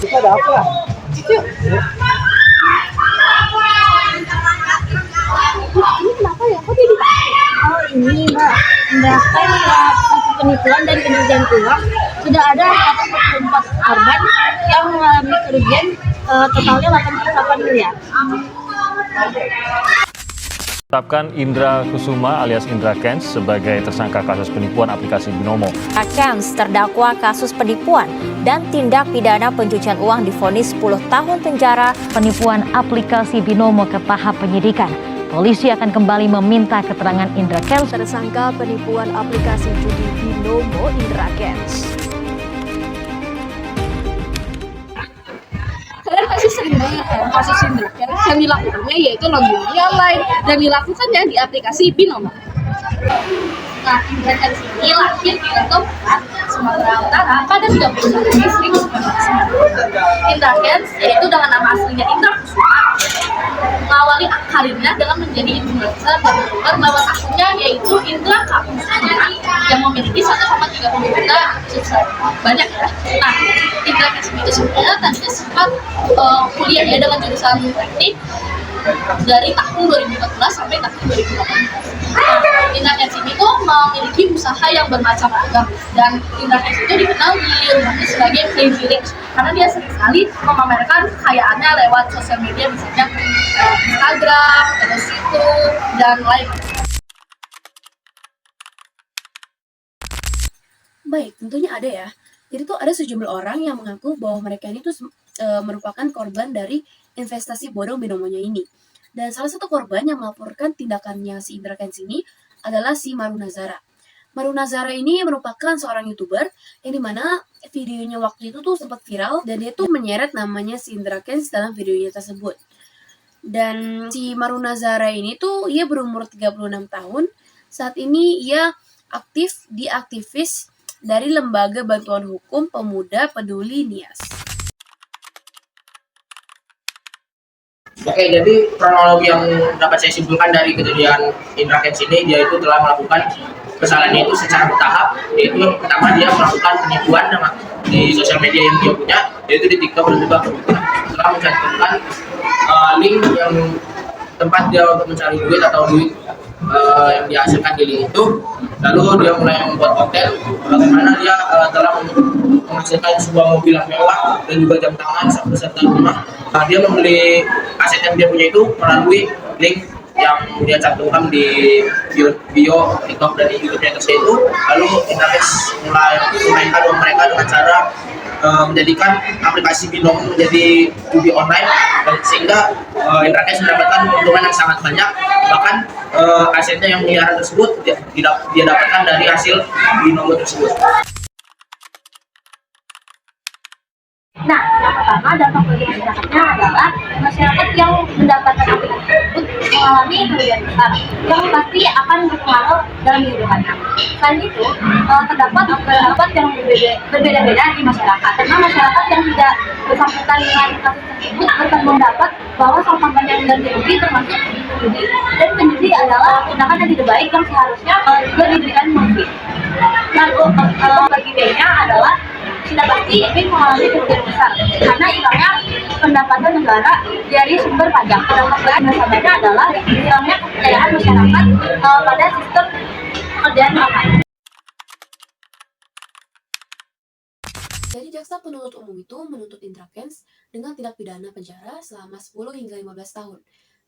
Itu ada apa? Yuk. Ini kenapa ya? Kok jadi Oh ini Mbak, mendaftar kasus penipuan dan pencucian uang sudah ada 44 korban yang mengalami kerugian totalnya 88 miliar. Tetapkan Indra Kusuma alias Indra Kents sebagai tersangka kasus penipuan aplikasi Binomo. Kents terdakwa kasus penipuan dan tindak pidana pencucian uang divonis 10 tahun penjara. Penipuan aplikasi Binomo ke tahap penyidikan. Polisi akan kembali meminta keterangan Indra Kents. Tersangka penipuan aplikasi judi Binomo Indra Kents. kalian pasti sering banget kan kasus Indra Kents yang dilakukannya yaitu login online dan dilakukannya di aplikasi Binomo. Nah, Indra Kents ini lahir di Lombok, Sumatera Utara pada 31 Juli 1999. Indra Kents yaitu dengan nama aslinya Indra Kusuma mengawali karirnya dengan menjadi influencer dan blogger lewat akunnya yaitu Indra Kusuma yang memiliki 1,30 juta subscriber. Banyak ya. Nah, Indra Kents itu sebenarnya tadinya sempat kuliah ya dengan jurusan teknik dari tahun 2014 sampai tahun 2018. Indra Kents ini tuh memiliki usaha yang bermacam-macam dan Indra Kents itu dikenal di rumahnya sebagai crazy rich karena dia sering sekali memamerkan kekayaannya lewat sosial media misalnya Instagram, terus YouTube dan lain. Baik, tentunya ada ya. Jadi tuh ada sejumlah orang yang mengaku bahwa mereka ini tuh merupakan korban dari investasi bodong Binomonya ini. Dan salah satu korban yang melaporkan tindakannya si Indra Kents ini adalah si Maru Nazara. Maru Nazara ini merupakan seorang YouTuber yang dimana videonya waktu itu tuh sempat viral dan dia tuh menyeret namanya si Indra Kents dalam videonya tersebut. Dan si Maru Nazara ini tuh ia berumur 36 tahun. Saat ini ia aktif di aktivis dari Lembaga Bantuan Hukum Pemuda Peduli Nias. Oke, jadi kronologi yang dapat saya simpulkan dari kejadian Indra Kents ini, dia itu telah melakukan kesalahannya itu secara bertahap. Yaitu yang pertama dia melakukan penipuan di sosial media yang dia punya, yaitu di TikTok dan juga setelah mencantumkan link yang tempat dia untuk mencari duit atau duit yang dihasilkan di link itu. Lalu dia mulai membuat konten bagaimana dia telah menghasilkan sebuah mobil yang mewah dan juga jam tangan beserta rumah. Dia membeli aset yang dia punya itu melalui link yang dia cantumkan di bio TikTok dan di YouTube-nya itu. Lalu Indra Kents mulai memainkan uang mereka dengan cara menjadikan aplikasi Binomo menjadi judi online dan sehingga Indra Kents mendapatkan keuntungan yang sangat banyak. Bahkan asetnya yang miliaran tersebut dia dapatkan dari hasil Binomo tersebut. Nah, yang pertama dampak bagi masyarakatnya adalah masyarakat yang mendapatkan aplikasi tersebut mengalami kerugian besar yang pasti akan berpengaruh dalam kehidupannya. Selain itu, terdapat pendapat yang berbeda-beda di masyarakat karena masyarakat yang tidak bersangkutan dengan kasus tersebut akan mendapat bahwa sang korban yang ganti rugi termasuk penjudi dan penjudi adalah tindakan yang tidak baik yang seharusnya juga diberikan sanksi. Lalu bagi B-nya adalah sudah pasti ini mengalami kerugian besar karena hilangnya pendapatan negara dari sumber pajak. Dampak nasabahnya adalah hilangnya kepercayaan masyarakat pada sistem pekerjaan online. Jadi jaksa penuntut umum itu menuntut Indra Kents dengan tindak pidana penjara selama 10 hingga 15 tahun.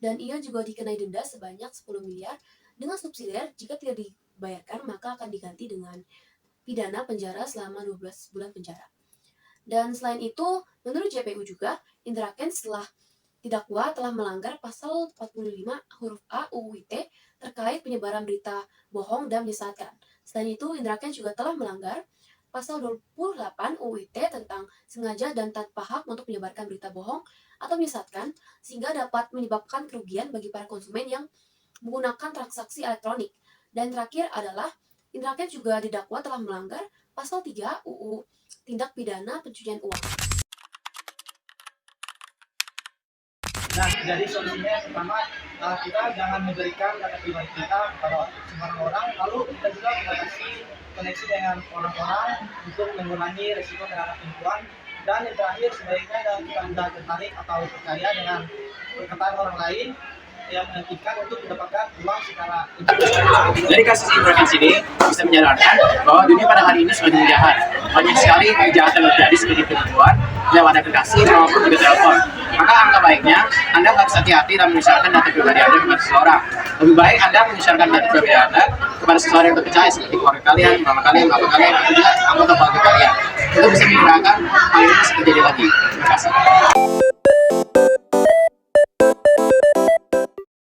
Dan ia juga dikenai denda sebanyak 10 miliar dengan subsidiar jika tidak dibayarkan maka akan diganti dengan pidana penjara selama 12 bulan penjara. Dan selain itu, menurut JPU juga, Indra Kents setelah didakwa telah melanggar pasal 45 huruf A UU ITE terkait penyebaran berita bohong dan menyesatkan. Selain itu, Indra Kents juga telah melanggar pasal 28 UU ITE tentang sengaja dan tanpa hak untuk menyebarkan berita bohong atau menyesatkan sehingga dapat menyebabkan kerugian bagi para konsumen yang menggunakan transaksi elektronik. Dan terakhir adalah Indra Kents juga didakwa telah melanggar pasal 3 UU Tindak Pidana Pencucian Uang. Nah, jadi solusinya yang pertama, kita jangan memberikan data pribadi kita kepada sembarang orang, lalu kita juga membatasi koneksi dengan orang-orang untuk mengurangi risiko terhadap penipuan. Dan yang terakhir, sebaiknya jangan kita mudah tertarik atau percaya dengan perkataan orang lain yang menghentikan untuk mendapatkan uang secara Dari kasus Indra Kents ini bisa menyadarkan bahwa dunia pada hari ini semakin jahat. Banyak sekali kejahatan yang terjadi seperti penipuan, lewat aplikasi maupun juga telepon. Maka angka baiknya Anda harus hati-hati dalam menyebarkan data pribadi Anda kepada seseorang. Lebih baik Anda menyebarkan data pribadi Anda kepada seseorang yang terpercaya seperti keluarga kalian, mama kalian, bapak kalian, atau juga anggota keluarga kalian. Itu bisa menggunakan hal ini bisa terjadi lagi. Terima kasih.